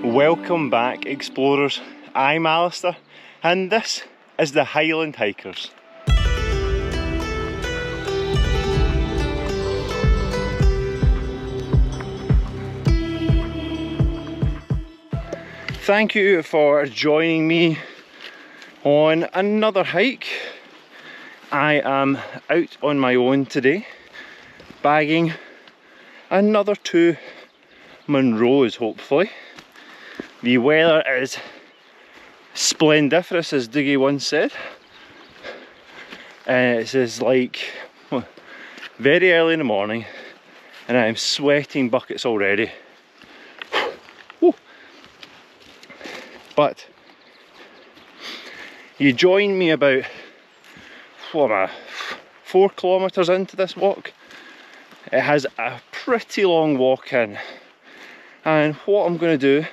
Welcome back, explorers. I'm Alistair, and this is the Highland Hikers. Thank you for joining me on another hike. I am out on my own today, bagging another 2 Munros, hopefully. The weather is splendiferous, as Dougie once said. It is like very early in the morning and I'm sweating buckets already. But you join me about 4 kilometres into this walk. It has a pretty long walk in, and what I'm going to do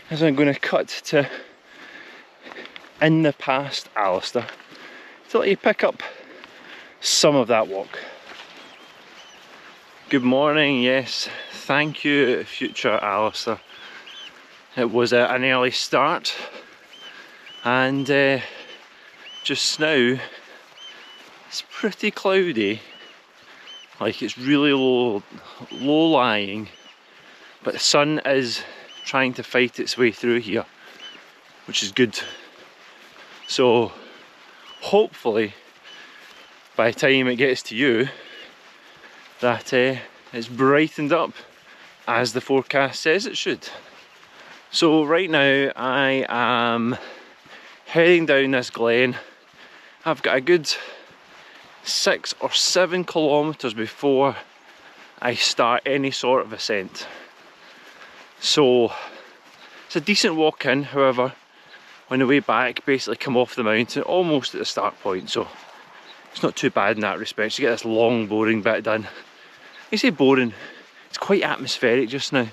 is I'm going to cut to In the Past Alistair to let you pick up some of that walk. Good morning, yes, thank you future Alistair. It was an early start, and just now it's pretty cloudy, like it's really low lying, but the sun is trying to fight its way through here, which is good. So hopefully by the time it gets to you that it's brightened up as the forecast says it should. So right now I am heading down this glen. I've got a good 6 or 7 kilometres before I start any sort of ascent. So it's a decent walk in, however, on the way back basically come off the mountain almost at the start point, so it's not too bad in that respect. You get this long boring bit done. I say boring, it's quite atmospheric just now.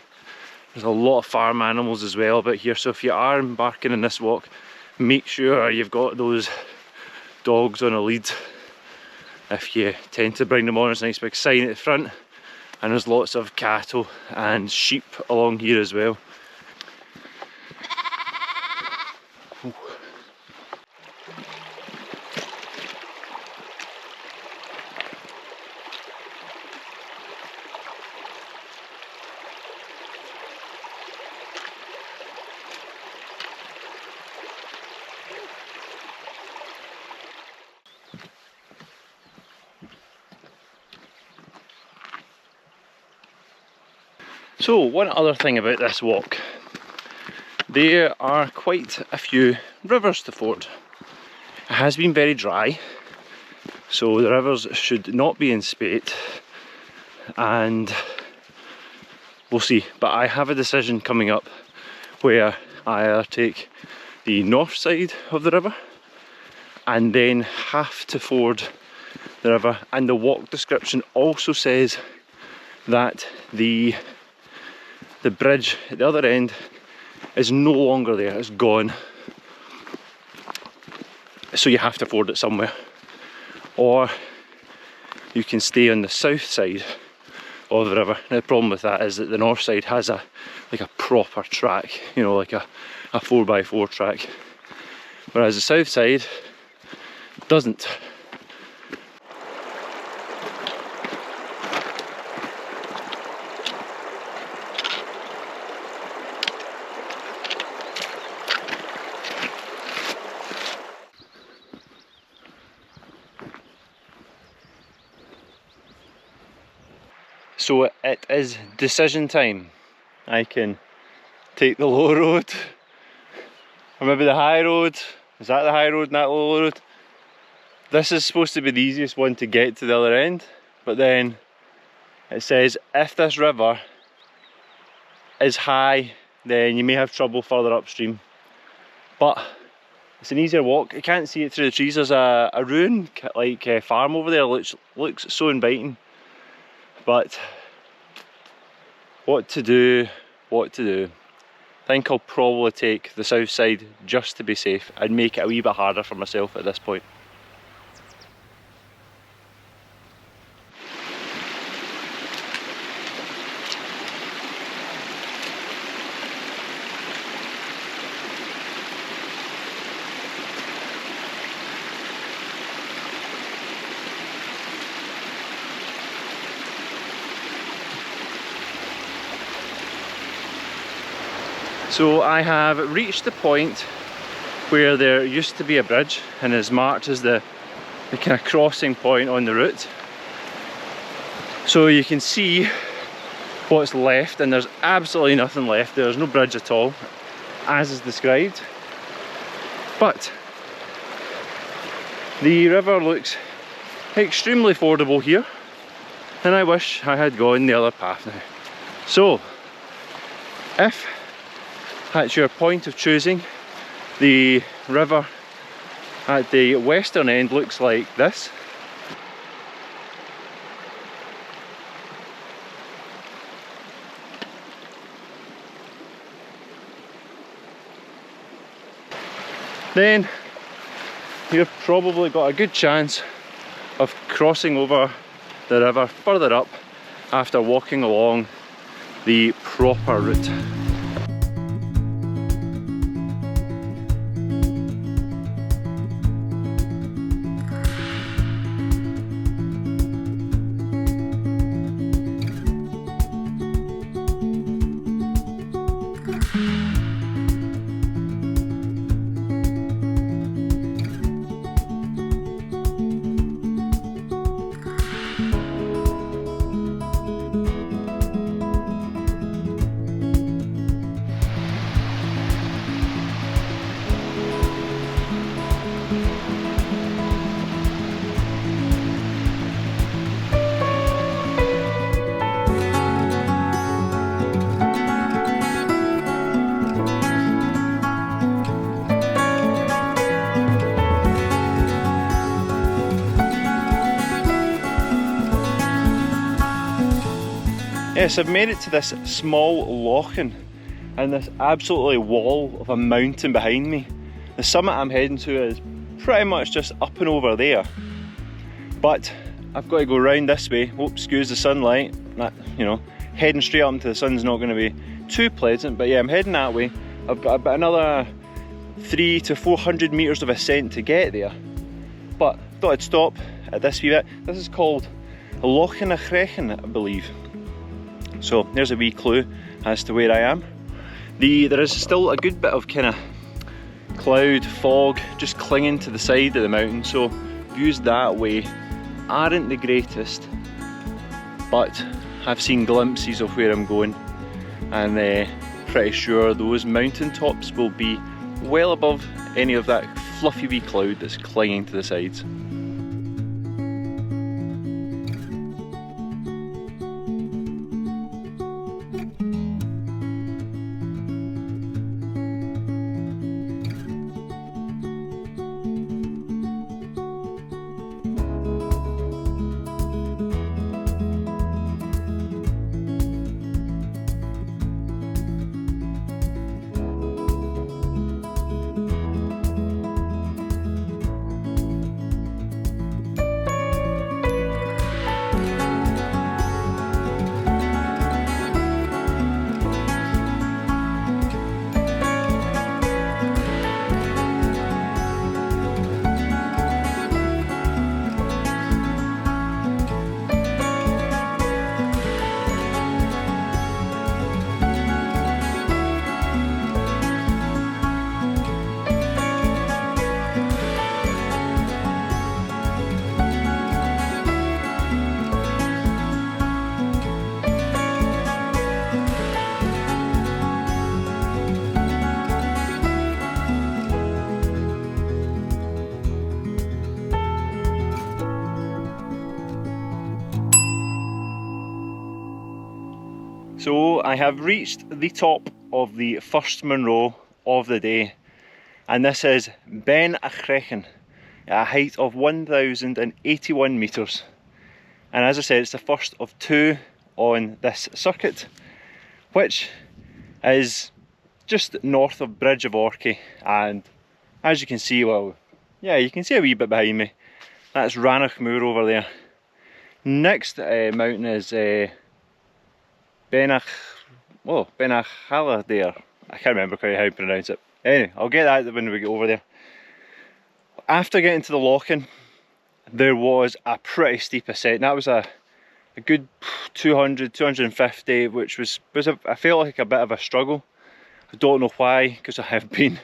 There's a lot of farm animals as well about here, so if you are embarking on this walk, make sure you've got those dogs on a lead. If you tend to bring them on, it's a nice big sign at the front. And there's lots of cattle and sheep along here as well. So one other thing about this walk, there are quite a few rivers to ford. It has been very dry, so the rivers should not be in spate, and we'll see. But I have a decision coming up where I either take the north side of the river and then have to ford the river, and the walk description also says that the bridge at the other end is no longer there, it's gone. So you have to ford it somewhere. Or you can stay on the south side of the river. Now the problem with that is that the north side has a proper track, you know, like a 4x4 track. Whereas the south side doesn't. So it is decision time. I can take the low road, or maybe the high road. Is that the high road and that low road? This is supposed to be the easiest one to get to the other end, but then it says if this river is high, then you may have trouble further upstream. But it's an easier walk. You can't see it through the trees. There's a ruined farm over there, which looks so inviting. But what to do? I think I'll probably take the south side just to be safe and make it a wee bit harder for myself at this point. So I have reached the point where there used to be a bridge and is marked as the kind of crossing point on the route. So you can see what's left, and there's absolutely nothing left. There's no bridge at all, as is described. But the river looks extremely fordable here, and I wish I had gone the other path now. So, if that's your point of choosing, the river at the western end looks like this. Then you've probably got a good chance of crossing over the river further up after walking along the proper route. Yes, I've made it to this small loching and this absolutely wall of a mountain behind me. The summit I'm heading to is pretty much just up and over there, but I've got to go round this way. Oh, excuse the sunlight. That, you know, heading straight up into the sun's not going to be too pleasant, but yeah, I'm heading that way. I've got about another 300 to 400 metres of ascent to get there, but I thought I'd stop at this wee bit. This is called Beinn Achaladair, I believe. So there's a wee clue as to where I am. There is still a good bit of kind of cloud, fog just clinging to the side of the mountain, so views that way aren't the greatest, but I've seen glimpses of where I'm going, and pretty sure those mountain tops will be well above any of that fluffy wee cloud that's clinging to the sides. So I have reached the top of the first Munro of the day, and this is Beinn Achaladair at a height of 1,081 metres. And as I said, it's the first of two on this circuit, which is just north of Bridge of Orchy. And as you can see, well, yeah, you can see a wee bit behind me. That's Rannoch Moor over there. Next mountain is Beinn Achaladair. I can't remember quite how to pronounce it. Anyway, I'll get that when we get over there. After getting to the loching, there was a pretty steep ascent. That was a good 200, 250, which was I felt like a bit of a struggle. I don't know why, because I have been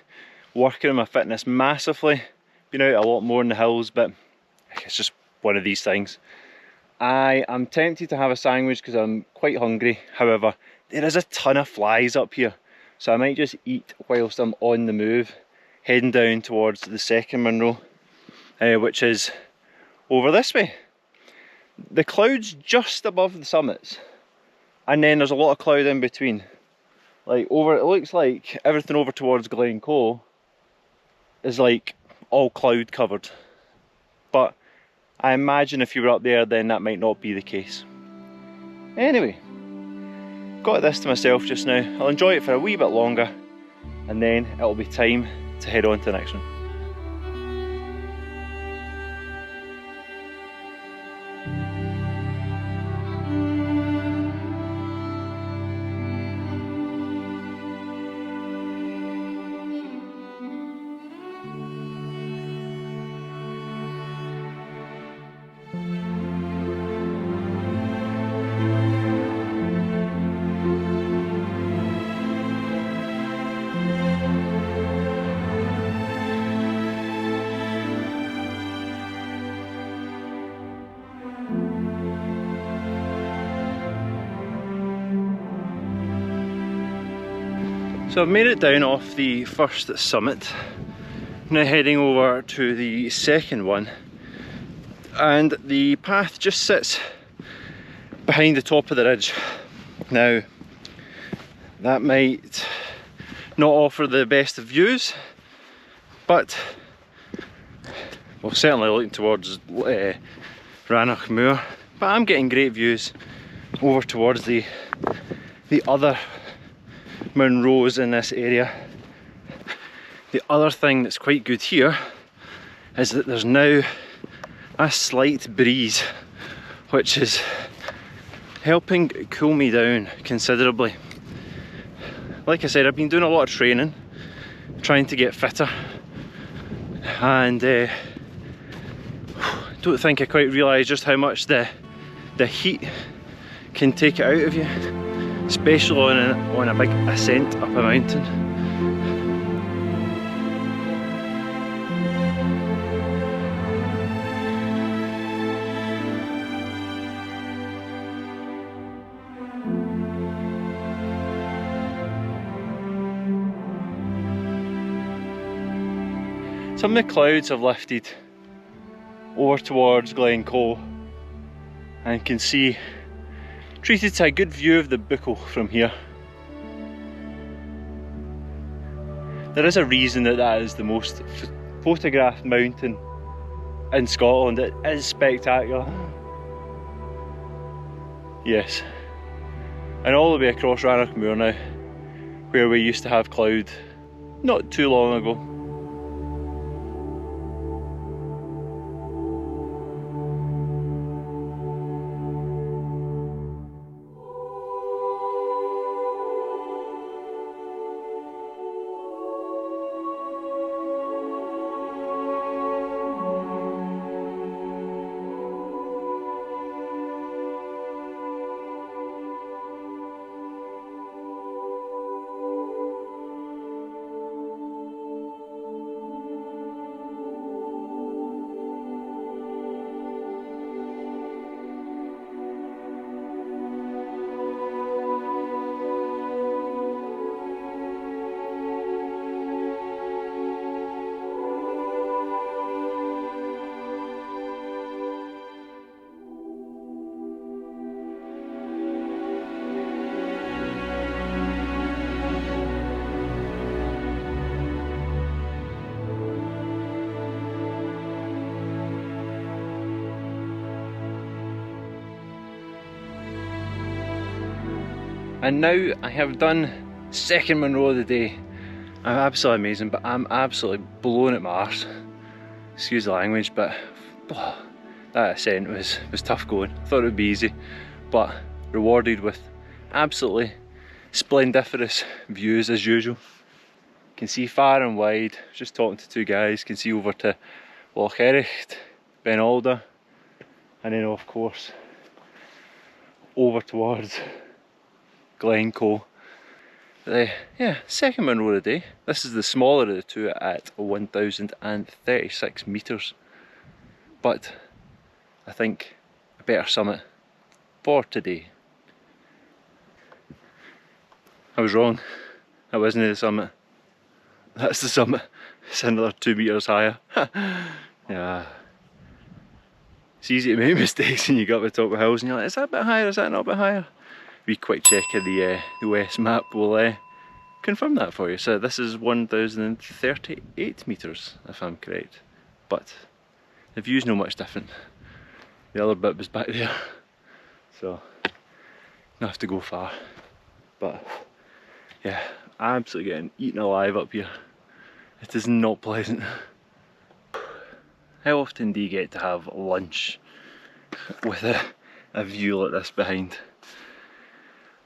working on my fitness massively, been out a lot more in the hills, but it's just one of these things. I am tempted to have a sandwich because I'm quite hungry. However, there is a ton of flies up here, so I might just eat whilst I'm on the move, heading down towards the second Munro, which is over this way. The clouds just above the summits, and then there's a lot of cloud in between. Like over, it looks like everything over towards Glencoe is like all cloud covered, but I imagine if you were up there then that might not be the case. Anyway, got this to myself just now. I'll enjoy it for a wee bit longer and then it'll be time to head on to the next one. So I've made it down off the first summit, now heading over to the second one, and the path just sits behind the top of the ridge. Now that might not offer the best of views, but well, certainly looking towards Rannoch Moor, but I'm getting great views over towards the other Munros in this area. The other thing that's quite good here is that there's now a slight breeze, which is helping cool me down considerably. Like I said, I've been doing a lot of training, trying to get fitter, and don't think I quite realised just how much the heat can take it out of you, especially on a big ascent up a mountain. Some of the clouds have lifted over towards Glencoe and can see, treated to a good view of the Buachaille from here. There is a reason that that is the most photographed mountain in Scotland. It is spectacular. Yes. And all the way across Rannoch Moor now, where we used to have cloud not too long ago. And now I have done second Munro of the day. I'm absolutely amazing, but I'm absolutely blown at my arse. Excuse the language, but oh, that ascent was tough going. Thought it would be easy, but rewarded with absolutely splendiferous views as usual. Can see far and wide. Just talking to two guys, can see over to Buachaille, Beinn Achaladair, and then of course over towards Glencoe. But yeah, second Munro of the day. This is the smaller of the two at 1036 metres. But I think a better summit for today. I was wrong. That wasn't the summit. That's the summit. It's another 2 metres higher. Yeah. It's easy to make mistakes when you go up the top of hills and you're like, is that a bit higher, is that not a bit higher? Wee quick check of the west map will confirm that for you. So this is 1038 metres if I'm correct. But the view's not much different. The other bit was back there. So don't have to go far. But yeah, absolutely getting eaten alive up here. It is not pleasant. How often do you get to have lunch with a view like this behind?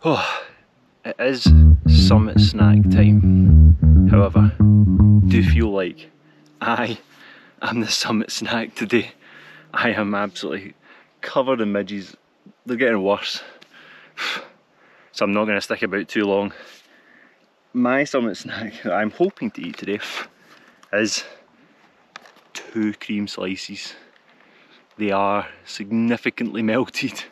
Oh, it is summit snack time. However, I do feel like I am the summit snack today. I am absolutely covered in midges. They're getting worse. So I'm not going to stick about too long. My summit snack that I'm hoping to eat today is 2 cream slices. They are significantly melted.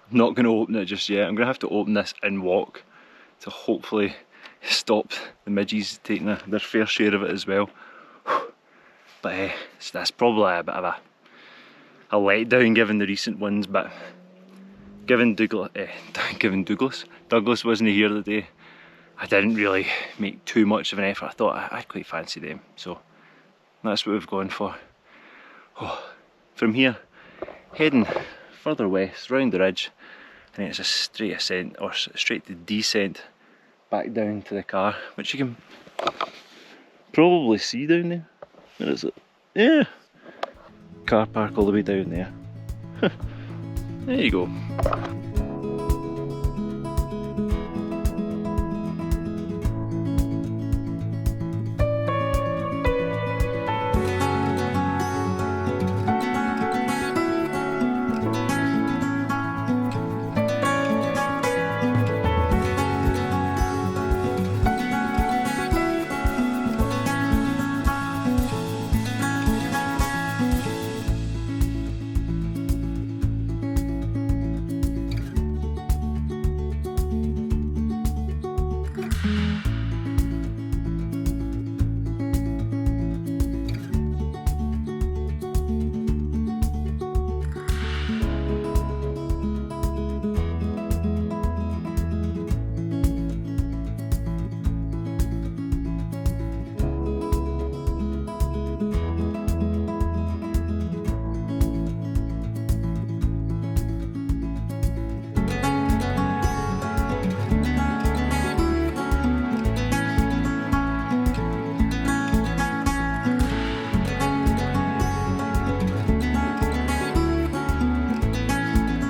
I'm not going to open it just yet. I'm going to have to open this and walk to hopefully stop the midges taking their fair share of it as well. But that's probably a bit of a letdown given the recent ones, but given Douglas wasn't here today, I didn't really make too much of an effort. I thought I'd quite fancy them, so that's what we've gone for. Oh, from here, heading further west, round the ridge, and then it's a straight ascent, or straight descent, back down to the car, which you can probably see down there. Where is it? Yeah! Car park all the way down there. There you go.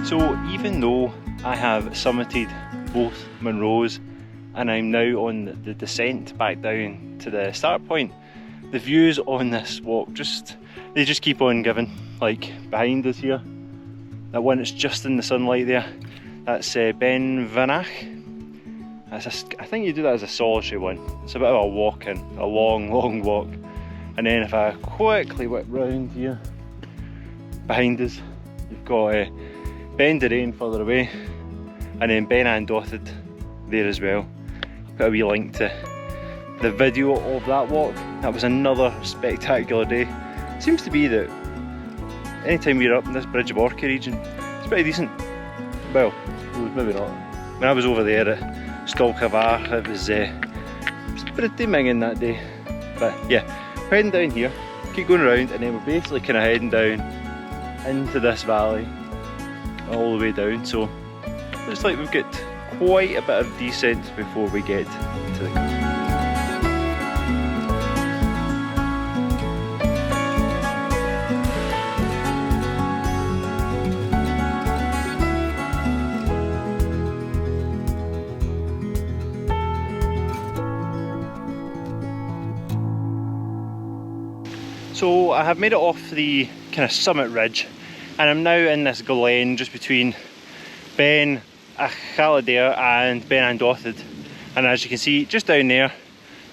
So even though I have summited both Munros and I'm now on the descent back down to the start point, the views on this walk they just keep on giving. Like behind us here, that one that's just in the sunlight there, that's Beinn Achaladair. I think you do that as a solitary one. It's a bit of a walk in, a long walk. And then if I quickly whip round here, behind us, you've got Beinn Achaladair further away, and then Beinn Achaladair there as well. I'll put a wee link to the video of that walk. That was another spectacular day. Seems to be that anytime we're up in this Bridge of Orchy region, it's pretty decent. Well, maybe not. When I was over there at Scorching, it was pretty minging that day. But yeah, heading down here, keep going around, and then we're basically kind of heading down into this valley all the way down. So looks like we've got quite a bit of descent before we get to the car. So I have made it off the kind of summit ridge, and I'm now in this glen just between Beinn Achaladair and Beinn. And as you can see, just down there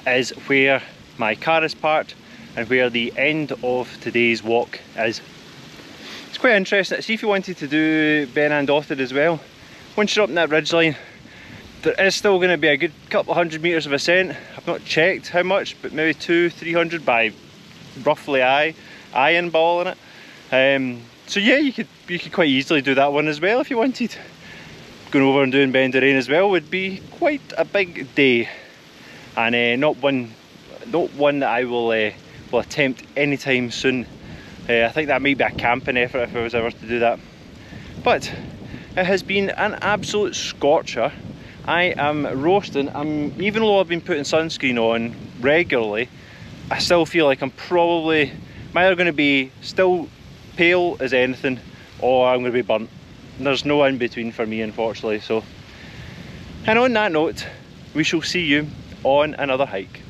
is where my car is parked and where the end of today's walk is. It's quite interesting. See, if you wanted to do Beinn as well, once you're up in that ridgeline, there is still going to be a good couple hundred metres of ascent. I've not checked how much, but maybe 200-300 by roughly eyeballing it. So yeah, you could quite easily do that one as well if you wanted. Going over and doing Beinn as well would be quite a big day, and not one that I will attempt anytime soon. I think that might be a camping effort if I was ever to do that. But it has been an absolute scorcher. I am roasting. Even though I've been putting sunscreen on regularly, I still feel like I'm probably either going to be still pale as anything, or I'm going to be burnt. There's no in between for me, unfortunately. So, and on that note, we shall see you on another hike.